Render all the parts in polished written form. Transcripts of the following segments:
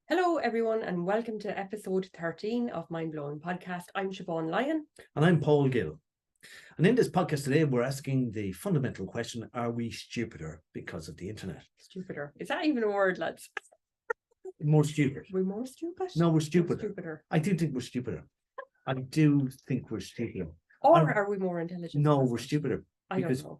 Hello, everyone, and welcome to episode 13 of Mind Blowing Podcast. I'm Siobhán Lyon. And I'm Paul Gill. And in this podcast today, we're asking the fundamental question, are we stupider because of the internet? Stupider. Is that even a word, lads? More stupid. We're more stupid? No, we're stupider. Stupider. I do think we're stupider. I do think we're stupider. Or are we more intelligent? No, we're stupider. I don't know.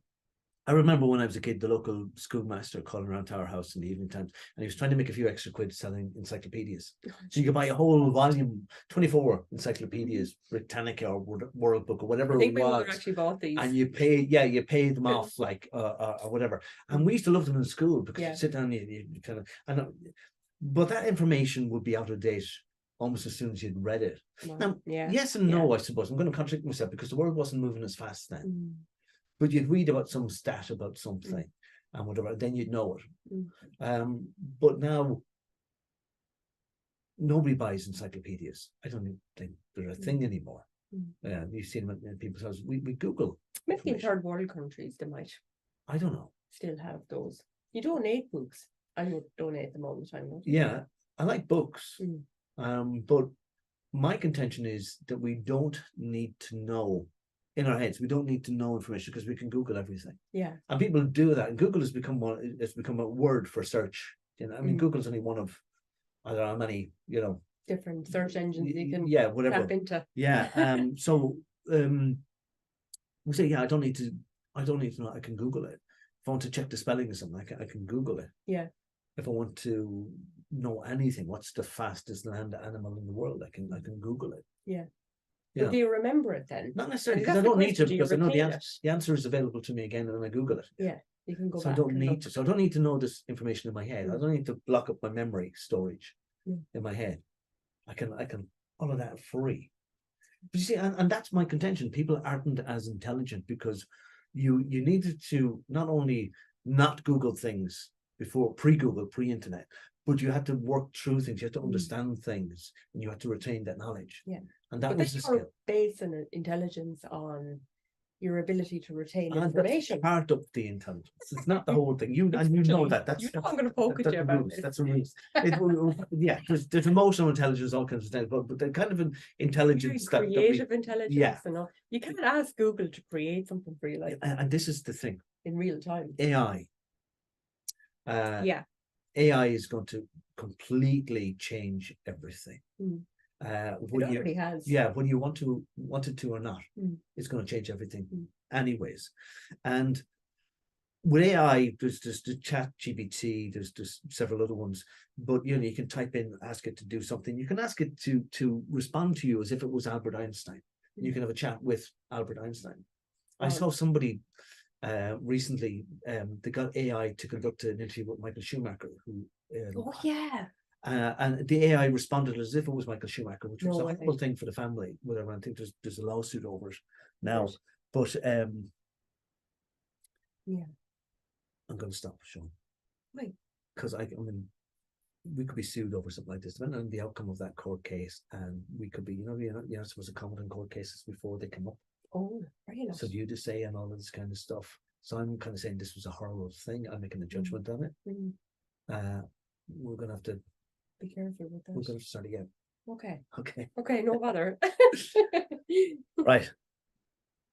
I remember when I was a kid, the local schoolmaster calling around to our house in the evening times, and he was trying to make a few extra quid selling encyclopedias. So you could buy a whole volume, 24 encyclopedias, Britannica or World Book or whatever I think it was. we would actually bought these. And you paid them off like or whatever. And we used to love them in school because you sit down, you kind of, but that information would be out of date almost as soon as you'd read it. Well, now, yes and no, I suppose. I'm going to contradict myself because the world wasn't moving as fast then. But you'd read about some stat about something and whatever, then you'd know it. But now, nobody buys encyclopedias. I don't think they're a thing anymore. You've seen them in people's houses. We Google. Maybe in third world countries, they might. I don't know. Still have those. You donate books. I would donate them all the time. Yeah, I like books. But my contention is that we don't need to know in our heads. We don't need to know information because we can Google everything. Yeah. And people do that. And Google has become a word for search. You know, I mean, Google's only one of I don't know how many, different search engines you can whatever. tap into. Yeah. So we say, I don't need to know. I can Google it. If I want to check the spelling of something, I can Google it. Yeah. If I want to know anything, what's the fastest land animal in the world, I can Google it. Yeah. But do you remember it then? Not necessarily, because I don't need to, because I know the answer is available to me again, and then I Google it. Yeah, you can go back. So I don't need to. So I don't need to know this information in my head. I don't need to block up my memory storage in my head. I can all of that free. But you see, and that's my contention. People aren't as intelligent because you needed to not only not Google things before, pre-Google, pre-internet, but you had to work through things. You had to understand things, and you had to retain that knowledge. Yeah. And that was the skill. Based on intelligence on your ability to retain information. That's part of the intelligence. It's not the whole thing. You know that. That's I'm going to poke at you about this. That's a ruse. There's emotional intelligence, all kinds of things, but the kind of an intelligence, creative intelligence. Yeah. And all. You can't ask Google to create something for you like that. And this is the thing. In real time. AI. AI is going to completely change everything. It already has. Yeah, when you want it to or not, it's going to change everything anyways. And with AI, there's the chat GPT, there's several other ones, but you can type in, ask it to do something. You can ask it to respond to you as if it was Albert Einstein. You can have a chat with Albert Einstein. I saw somebody recently, they got AI to conduct an interview with Michael Schumacher, who and the AI responded as if it was Michael Schumacher, which was a horrible thing for the family. Whatever, I think there's a lawsuit over it now. Yes. But I'm going to stop, Sean. Why? Because I mean, we could be sued over something like this, depending on the outcome of that court case, and we could be, you're not supposed to comment on court cases before they come up. Oh, very nice. So you to say and all of this kind of stuff. So I'm kind of saying this was a horrible thing. I'm making a judgment on it. We're going to have to be careful with that. We're going to start again. Okay, no bother. Right.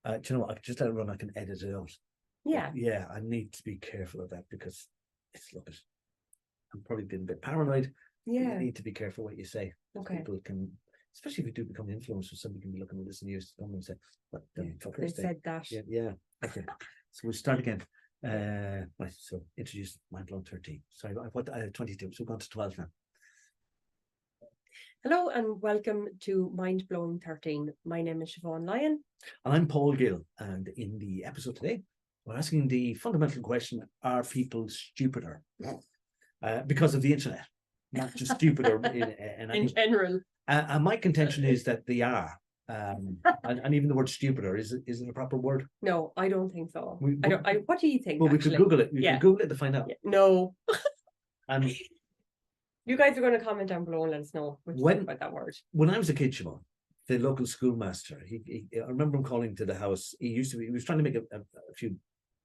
Do you know what? I can just let it run. I can edit it out. Yeah. Yeah, I need to be careful of that because I'm probably being a bit paranoid. Yeah. You need to be careful what you say. Okay. People can, especially if you do become influencers, somebody can be looking at this in years to come and say, "What the fuck they said that?" Yeah. Okay. So we'll start again. Right. So introduce Mind Blowing 13. Sorry, what 22. So we've gone to 12 now. Hello and welcome to Mind Blowing 13. My name is Siobhán Lyon. And I'm Paul Gill. And in the episode today, we're asking the fundamental question, are people stupider? Because of the internet, not just stupider in general. And my contention is that they are. And even the word stupider, is it a proper word? No, I don't think so. What do you think? Well, we could Google it. We could Google it to find out. Yeah. No. And you guys are going to comment down below and let us know about that word. When I was a kid, Siobhán, the local schoolmaster, I remember him calling to the house. He was trying to make a few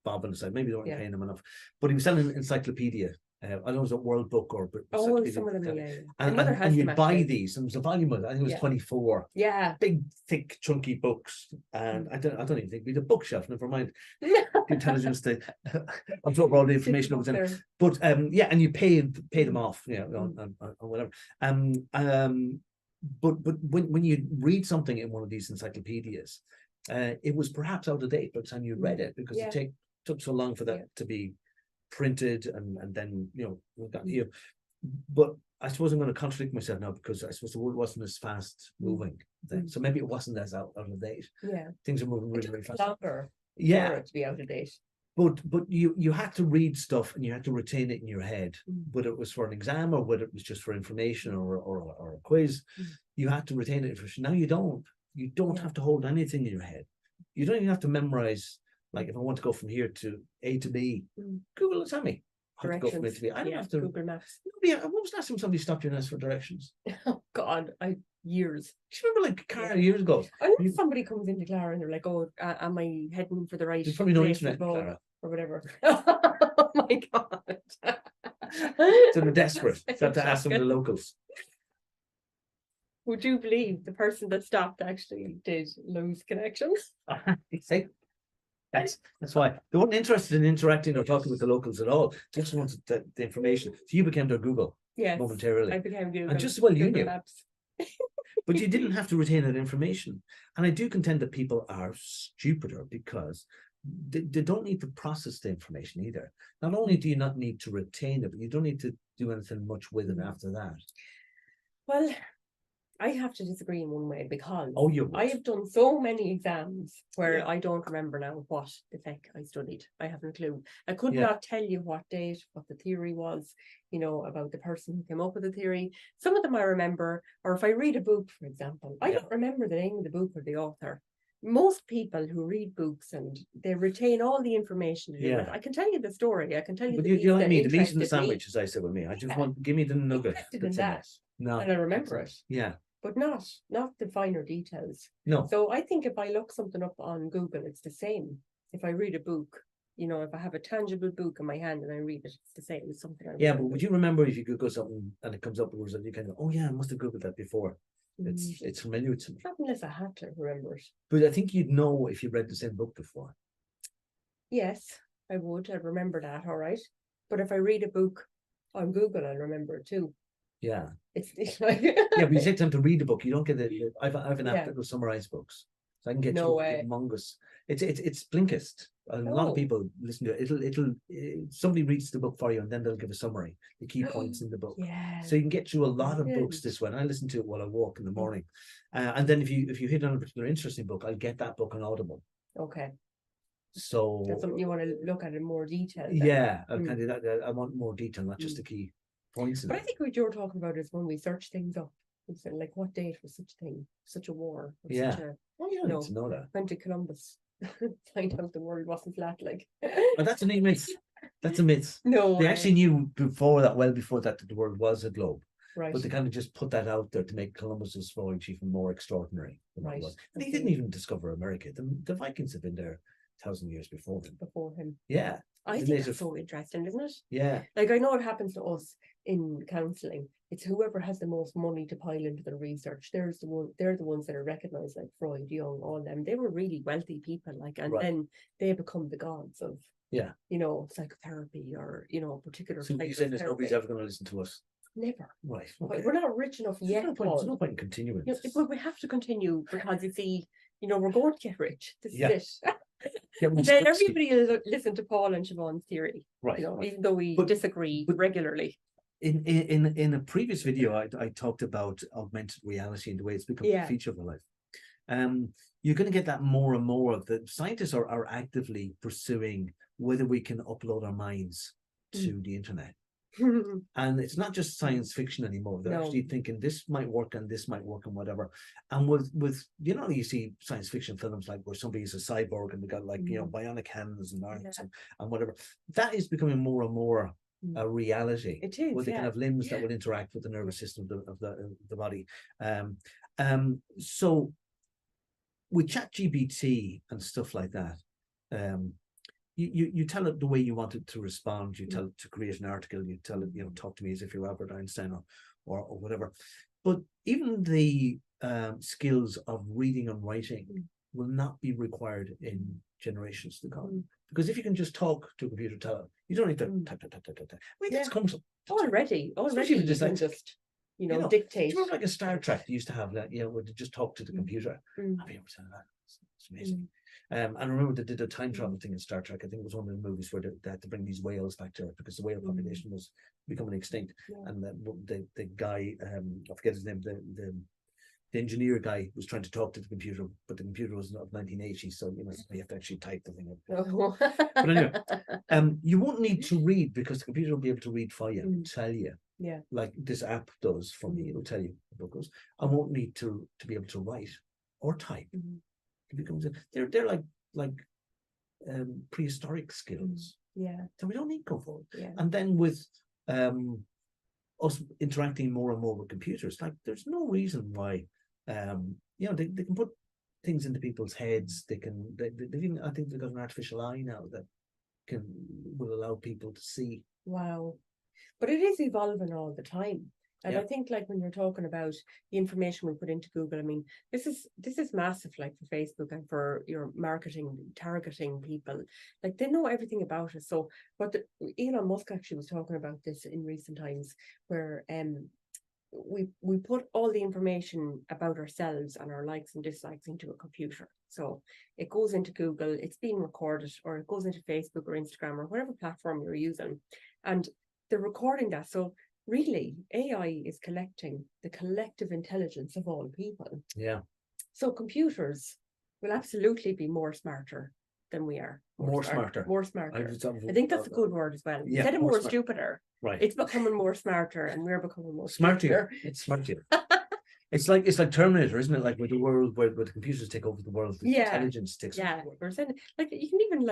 bob on the side. Maybe they weren't paying him enough, but he was selling an encyclopedia I don't know, it was a World Book or Oh, some of them, yeah. and you'd buy these, and it was a volume of, I think it was 24. Yeah. Big, thick, chunky books. And I don't even think we had a bookshelf, never mind the intelligence that I'm talking about all the information that was in. But yeah, and you pay them off, you know, or whatever. But when you read something in one of these encyclopedias, it was perhaps out of date by the time you read it, because it took so long for that to be printed, and then, you know, we've got here. But I suppose I'm going to contradict myself now, because I suppose the world wasn't as fast moving then. So maybe it wasn't as out of date. Yeah, things are moving really, really fast. Longer for it to be out of date. But you had to read stuff, and you had to retain it in your head, whether it was for an exam or whether it was just for information or a quiz. You had to retain it. Now you don't. You don't have to hold anything in your head. You don't even have to memorize. Like, if I want to go from here to A to B, Google will tell me how to go from A to B. I don't have to. Google Maps. Yeah, when was the last time somebody stopped you and asked for directions? Oh God, years. Do you remember, like, Cara years ago? I know somebody comes into Clara and they're like, "Oh, am I heading for the right?" There's probably no internet, Clara, or whatever. Oh my God! So they're desperate. They have to ask some of the locals. Would you believe the person that stopped actually did lose connections? See? That's why they weren't interested in interacting or talking with the locals at all. They just wanted the information. So you became their Google momentarily. I became Google. And just as well you knew. Maps. But you didn't have to retain that information. And I do contend that people are stupider because they don't need to process the information either. Not only do you not need to retain it, but you don't need to do anything much with it after that. Well, I have to disagree in one way, because I have done so many exams where I don't remember now what the heck I studied. I haven't a clue. I could not tell you what date, what the theory was, you know, about the person who came up with the theory. Some of them I remember, or if I read a book, for example, I don't remember the name of the book or the author. Most people who read books and they retain all the information. I can tell you the story. I can tell you. But you like me, the meat and the sandwich, as I said with me. I just want, give me the nugget. In that. No, and I remember it. Yeah. But not the finer details. No. So I think if I look something up on Google, it's the same. If I read a book, you know, if I have a tangible book in my hand and I read it, it's the same. It's something I remember. But would you remember if you Google something and it comes up with and you kind of, oh yeah, I must have Googled that before. It's familiar to me. Not unless I had to remember it. But I think you'd know if you read the same book before. Yes, I would. I'd remember that, all right. But if I read a book on Google, I'll remember it too. Yeah. It's like but you take time to read the book. You don't get it. I've an app that will summarize books, so I can get humongous. It's Blinkist. A lot of people listen to it. It'll somebody reads the book for you, and then they'll give a summary, the key points in the book. So you can get through a lot of books this way. And I listen to it while I walk in the morning, and then if you hit on a particular interesting book, I'll get that book on Audible. Okay. So that's something you want to look at in more detail. Then. Yeah, I want more detail, not just the key points. But I think what you're talking about is when we search things up. Like, what date was such a thing, such a war? You don't need to know that. When did Columbus find out the world wasn't flat? Like, but that's a neat myth. That's a myth. No, they actually knew before that, well before that the world was a globe. Right. But they kind of just put that out there to make Columbus's voyage even more extraordinary than it was. And he didn't even discover America. The Vikings have been there 1,000 years before him. Yeah. I think that's so interesting, isn't it? Yeah. Like, I know it happens to us in counselling. It's whoever has the most money to pile into their research. They're the ones that are recognized, like Freud, Jung, all them. They were really wealthy people, like, and then they become the gods of, you know, psychotherapy or, you know, particular. So you saying there's nobody's ever going to listen to us? Never. Right. Okay. We're not rich enough yet. There's no point in continuing. But we have to continue because you see, you know, we're going to get rich. This is it. Then everybody will listen to Paul and Siobhán's theory, right? You know, even though we disagree regularly. In a previous video, I talked about augmented reality and the way it's become a feature of our life. You're going to get that more and more. Of the scientists are actively pursuing whether we can upload our minds to the internet. And it's not just science fiction anymore. They're actually thinking this might work and this might work and whatever. And with you know, you see science fiction films like where somebody's a cyborg and they got like you know bionic hands and arms and whatever. That is becoming more and more a reality. It is, with the kind of limbs that will interact with the nervous system of the body. So with ChatGPT and stuff like that, you tell it the way you want it to respond. You tell it to create an article. You tell it, talk to me as if you're Albert Einstein or whatever. But even the skills of reading and writing will not be required in generations to come. Because if you can just talk to a computer, tell it, you don't need to type. I mean, that's come already. Especially You can just dictate. Do you remember like a Star Trek? They used to have that, where they just talk to the computer. Have you ever seen that? It's amazing. And I remember they did a time travel thing in Star Trek. I think it was one of the movies where they had to bring these whales back to Earth because the whale population was becoming extinct. And the guy, I forget his name, the engineer guy was trying to talk to the computer, but the computer was of 1980, so you have to actually type the thing up. But anyway, you won't need to read because the computer will be able to read for you and tell you. Yeah. Like this app does for me, it'll tell you the book goes. I won't need to be able to write or type. It becomes they're like prehistoric skills. So we don't need comfort. And then with us interacting more and more with computers, like there's no reason why they can put things into people's heads. They even, I think they've got an artificial eye now that will allow people to see. Wow. But it is evolving all the time. And I think like when you're talking about the information we put into Google, I mean, this is massive, like for Facebook and for your marketing, targeting people, like they know everything about us. So what Elon Musk actually was talking about this in recent times, where we put all the information about ourselves and our likes and dislikes into a computer. So it goes into Google, it's being recorded, or it goes into Facebook or Instagram or whatever platform you're using, and they're recording that. So really, AI is collecting the collective intelligence of all people. Yeah. So computers will absolutely be more smarter than we are. More smarter. I think that's a good word as well. Instead of more stupider, right? It's becoming more smarter, and we're becoming more smarter. It's smarter. It's like Terminator, isn't it? Like with the world where the computers take over the world, the intelligence takes over the world. We're sending, like you can even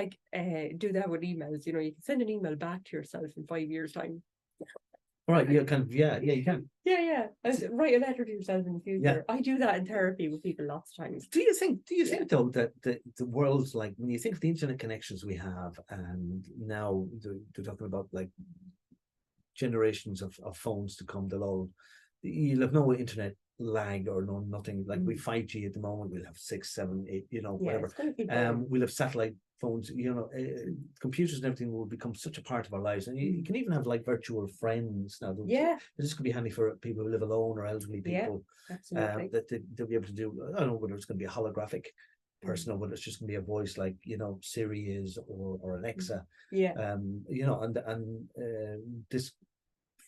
do that with emails. You can send an email back to yourself in 5 years' time. Right, you can. Write a letter to yourself in the future. I do that in therapy with people lots of times. Do you think though that the world's, like, when you think of the internet connections we have, and now they're talking about like generations of phones to come, you'll have no internet lag or nothing. Like we 5G at the moment, we'll have 6, 7, 8, whatever. We'll have satellite phones, computers and everything will become such a part of our lives. And you can even have like virtual friends now. This could be handy for people who live alone or elderly people. Absolutely. That they'll be able to do. I don't know whether it's going to be a holographic person or whether it's just going to be a voice like Siri is or Alexa. And this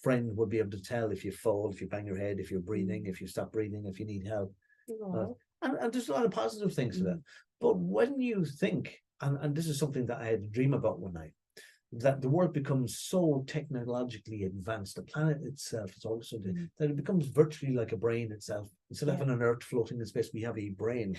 friend will be able to tell if you fall, if you bang your head, if you're breathing, if you stop breathing, if you need help. And there's a lot of positive things to that. But when you think, and this is something that I had a dream about one night, that the world becomes so technologically advanced, the planet itself is also that it becomes virtually like a brain itself. Instead of having an Earth floating in space, we have a brain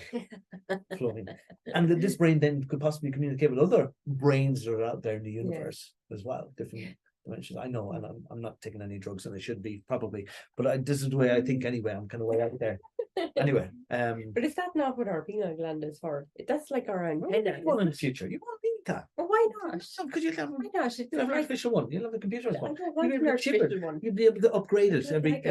floating. And that this brain then could possibly communicate with other brains that are out there in the universe as well, different dimensions. I know, and I'm not taking any drugs, and I should be probably, but this is the way I think anyway. I'm kind of way out there. Anyway, but is that not what our pineal gland is for? That's like our antenna. Well, in the future, you won't need that. Well, why not? Because you'll have, why not? You'll have an artificial one. You'll have the computer's one. I don't want an artificial one. You'll be able to upgrade it every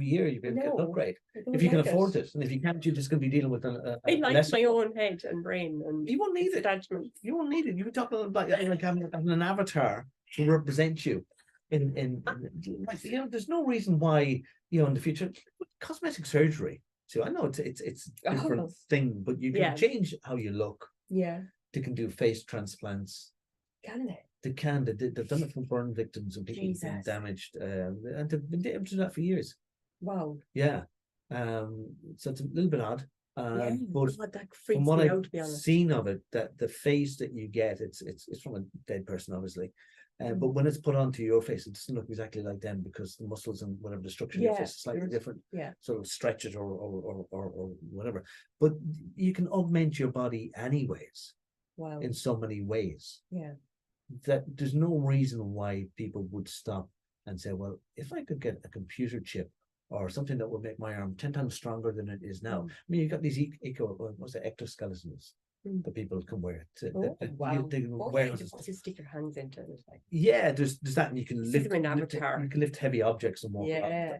year. You'll be able to get an upgrade if you can afford it. And if you can't, you're just going to be dealing with I like my own head and brain, and you won't need it. Attachment. You won't need it. You were talking about like having an avatar to represent you. There's no reason why in the future cosmetic surgery. So I know it's a different thing, but you can change how you look. Yeah, they can do face transplants. Can they? They can. They've done it for burn victims and people who've been damaged, and they've been able to do that for years. Wow. Yeah. So it's a little bit odd. But that freaks from what me I've out, to be honest. seen of it, that the face that you get, it's from a dead person, obviously. But when it's put onto your face, it doesn't look exactly like them because the muscles and whatever the structure of your face is slightly different. Yeah. So stretch it or whatever. But you can augment your body anyways. Wow. In so many ways. Yeah. That there's no reason why people would stop and say, well, if I could get a computer chip or something that would make my arm 10 times stronger than it is now. I mean, you've got these exoskeletons. that people can wear. Oh, wow. They can Oh, wear yeah, it. you just stick your hands into it. Like, Yeah, there's that, and you can see lift, them in lift Avatar. you can lift heavy objects and walk around with Yeah.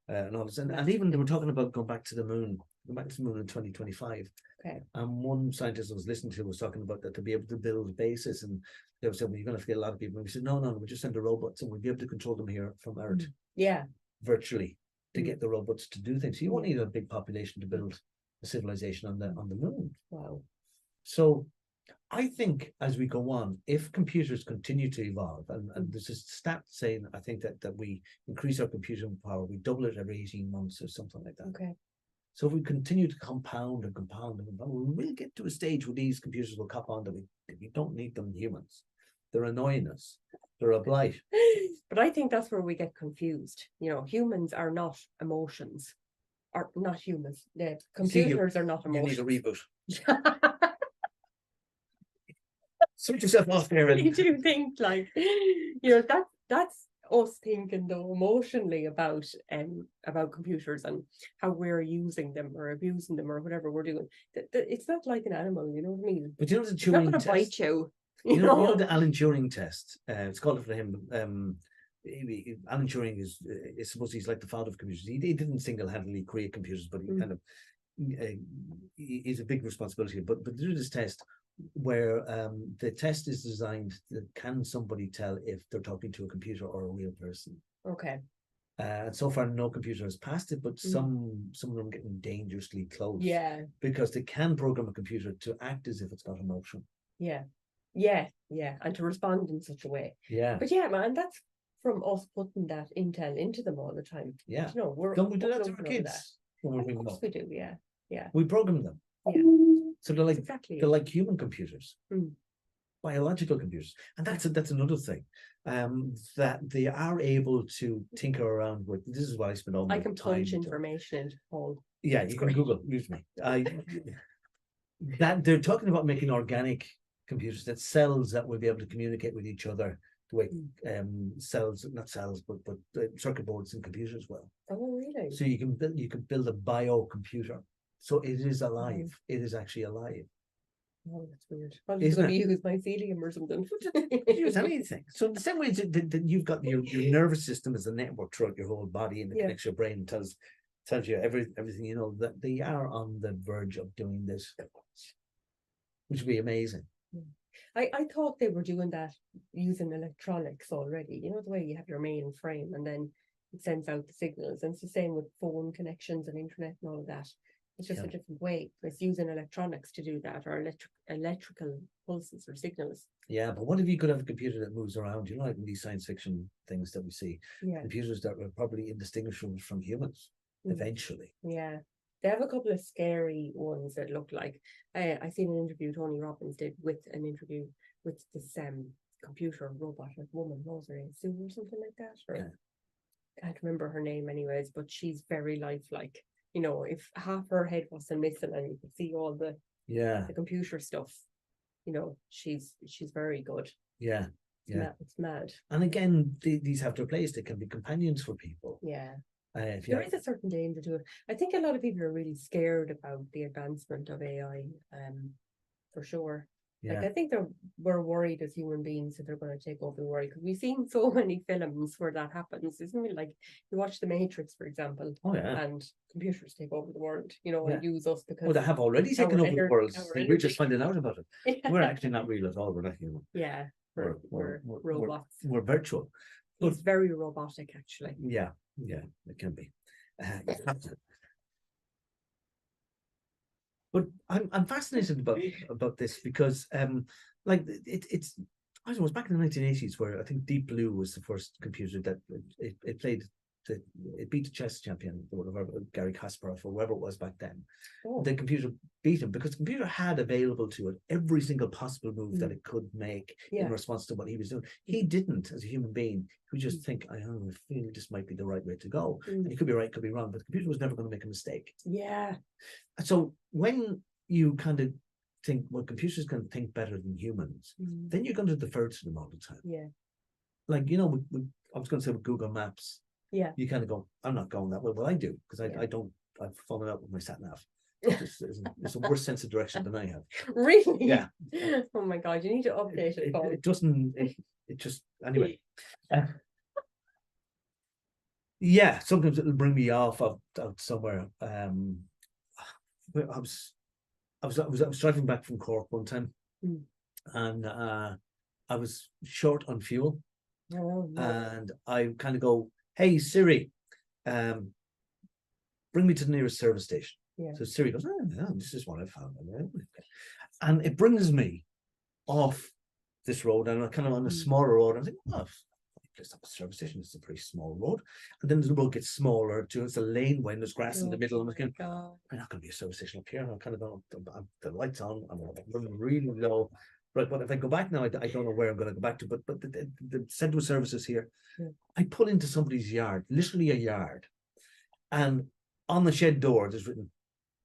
them, and all this. And Massive even they were things. talking about going back to the moon, in 2025. Okay. And one scientist I was listening to was talking about that, to be able to build bases, and they were saying, well, you're going to get a lot of people. And we said, no, we'll just send the robots, and we'll be able to control them here from Earth Yeah. virtually, to get the robots to do things. So you won't Yeah. need a big population to build a civilization on the moon. Wow. So I think as we go on, if computers continue to evolve, and there's a stat saying, I think that we increase our computing power, we double it every 18 months or something like that. Okay. So if we continue to compound and compound and compound, we'll get to a stage where these computers will cop on that we don't need them humans. They're annoying us. They're a blight. But I think that's where we get confused. You know, humans are not emotions. Are not humans. The computers are not You emotions. need a reboot. Switch yourself off there. I do think, like, you know, that's us thinking though emotionally about computers and how we're using them or abusing them or whatever we're doing. It's not like an animal, you know what I mean? But you know the It's not Turing going to bite test. you. You know the Alan Turing test. It's called for him. Alan Turing is supposed he's like the father of computers. He didn't single-handedly create computers, but he kind of is a big responsibility. But do this test where the test is designed that can somebody tell if they're talking to a computer or a real person. Okay. So far, no computer has passed it, but some of them getting dangerously close. Yeah. Because they can program a computer to act as if it's got emotion. Yeah, and to respond in such a way. Yeah. But yeah, man, that's from us putting that intel into them all the time. Yeah. You know, don't we do that to our kids? Of course we do. Yeah. We program them. Yeah. So they're like exactly like human computers, biological computers, and that's another thing. That they are able to tinker around with. This is why I spend all my time. I can punch information into Paul. Yeah, you can Google. Use me. That they're talking about making organic computers, that cells that will be able to communicate with each other the way not cells, but circuit boards in computers will. Oh, really? So you can build a biocomputer. So it is alive. It is actually alive. Oh, that's weird. I'm just going to use mycelium or something. Use anything. So the same way that you've got your nervous system as a network throughout your whole body, and it connects your brain and tells you everything you know, that they are on the verge of doing this, which would be amazing. I thought they were doing that using electronics already. You know, the way you have your main frame and then it sends out the signals. And it's the same with phone connections and internet and all of that. It's just a different way. It's using electronics to do that, or electrical pulses or signals. Yeah, but what if you could have a computer that moves around? You know, like in these science fiction things that we see, computers that are probably indistinguishable from humans eventually. Yeah. They have a couple of scary ones that look like. I seen an interview Tony Robbins did with this computer robot, like woman, Rosemary Sue or something like that. Or I can't remember her name anyways, but she's very lifelike. You know, if half her head wasn't missing and you could see all the computer stuff, you know, she's very good. Yeah. It's mad. And again, these have their place. They can be companions for people. Yeah. There is a certain danger to it. I think a lot of people are really scared about the advancement of AI, for sure. Yeah. Like, I think we're worried as human beings that they're going to take over the world, because we've seen so many films where that happens, isn't it? Like, you watch The Matrix, for example, and computers take over the world, you know, and use us because... they have already taken over the world. We're just finding out about it. We're actually not real at all. We're not human. Yeah, we're robots. We're virtual. It's very robotic, actually. Yeah, it can be. But I'm fascinated about this because like it's I don't know, it was back in the 1980s where I think Deep Blue was the first computer that it played. It beat the chess champion, whatever, Gary Kasparov or whoever it was back then. The computer beat him because the computer had available to it every single possible move that it could make in response to what he was doing. He didn't, as a human being, he would just think, I feel this might be the right way to go. And it could be right, could be wrong, but the computer was never going to make a mistake. Yeah. So when you kind of think, well, computers can think better than humans, then you're going to defer to them all the time. Yeah. Like, you know, I was going to say with Google Maps, yeah, you kind of go, I'm not going that way. Well, I do, because I've fallen out with my sat nav. It's a worse sense of direction than I have. Really? Yeah. Oh my God, you need to update it, Paul. It doesn't. It just anyway. Yeah, sometimes it'll bring me off out somewhere. I was driving back from Cork one time, and I was short on fuel, and I kind of go, "Hey Siri, bring me to the nearest service station." Yeah. So Siri goes, "Oh, no, this is what I found," and it brings me off this road, and I'm kind of on a smaller road. I think, "Oh, place up a service station. It's a pretty small road," and then the road gets smaller too. It's a laneway and there's grass in the middle. I'm thinking, "I'm not going to be a service station up here." I'm kind of going, the lights on. I'm running really low. But if I go back now, I don't know where I'm going to go back to. But the central services here, I pull into somebody's yard, literally a yard, and on the shed door there's written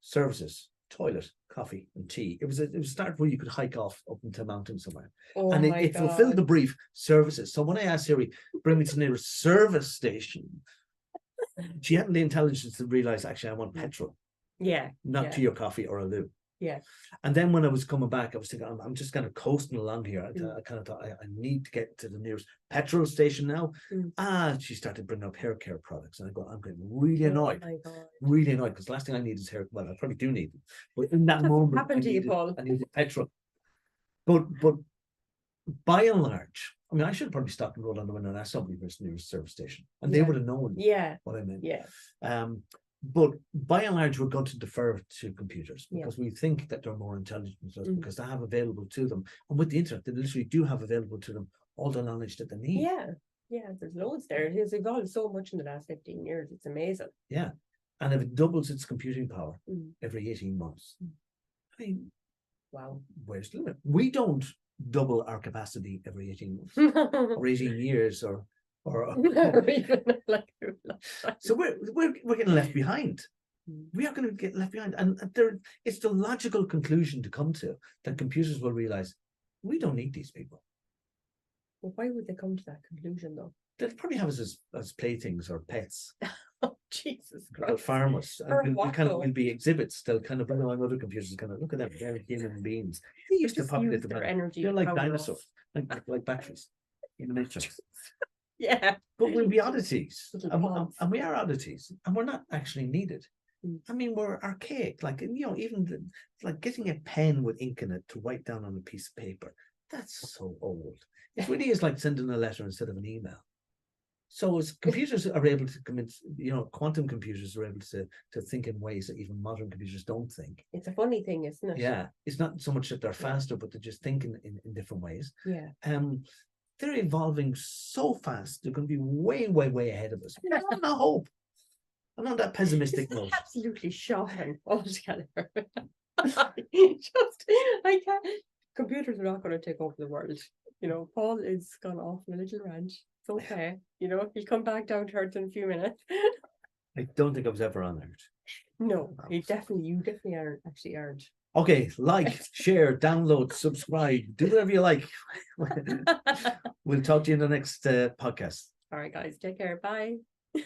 services, toilet, coffee, and tea. It was a start where you could hike off up into a mountain somewhere. And it fulfilled the brief, services. So when I asked Siri, bring me to the nearest service station, she hadn't the intelligence to realize, actually, I want petrol. Yeah. Not to your coffee or a loo. Yeah. And then when I was coming back, I was thinking, I'm just kind of coasting along here. I kind of thought, I need to get to the nearest petrol station now. She started bringing up hair care products. And I'm getting really annoyed. Really annoyed, because the last thing I need is hair. Well, I probably do need them. But in that moment, I needed petrol. But by and large, I mean, I should have probably stopped and rolled on the window and asked somebody where's the nearest service station. And they would have known what I meant. Yeah. But by and large, we're going to defer to computers because we think that they're more intelligent than us because they have available to them. And with the internet, they literally do have available to them all the knowledge that they need. Yeah, there's loads there. It has evolved so much in the last 15 years. It's amazing. Yeah. And if it doubles its computing power every 18 months, I mean, wow, where's the limit? We don't double our capacity every 18 months or 18 years or even like so we're getting left behind. We are going to get left behind, and it's the logical conclusion to come to that computers will realize we don't need these people. Well, why would they come to that conclusion though? They'll probably have us as playthings or pets. Oh, Jesus Christ. They'll farm us. And we'll be exhibits. They'll kind of bring along other computers, kind of look at them, they're human beings. They used to populate the energy. They're like dinosaurs, like batteries in the matrix. Yeah. But we'll be oddities. And we are oddities. And we're not actually needed. I mean, we're archaic. Like, even like getting a pen with ink in it to write down on a piece of paper. That's so old. It really is like sending a letter instead of an email. So as computers are able to convince, quantum computers are able to think in ways that even modern computers don't think. It's a funny thing, isn't it? Yeah. It's not so much that they're faster, but they're just thinking in different ways. Yeah. They're evolving so fast. They're going to be way, way, way ahead of us. That's no hope. I'm on that pessimistic note. Absolutely shocking altogether. I can't. Computers are not going to take over the world. Paul is gone off on a little rant. It's okay. He'll come back down to earth in a few minutes. I don't think I was ever on Earth. No, you definitely aren't. Okay, like, share, download, subscribe, do whatever you like. We'll talk to you in the next podcast. All right, guys, take care. Bye.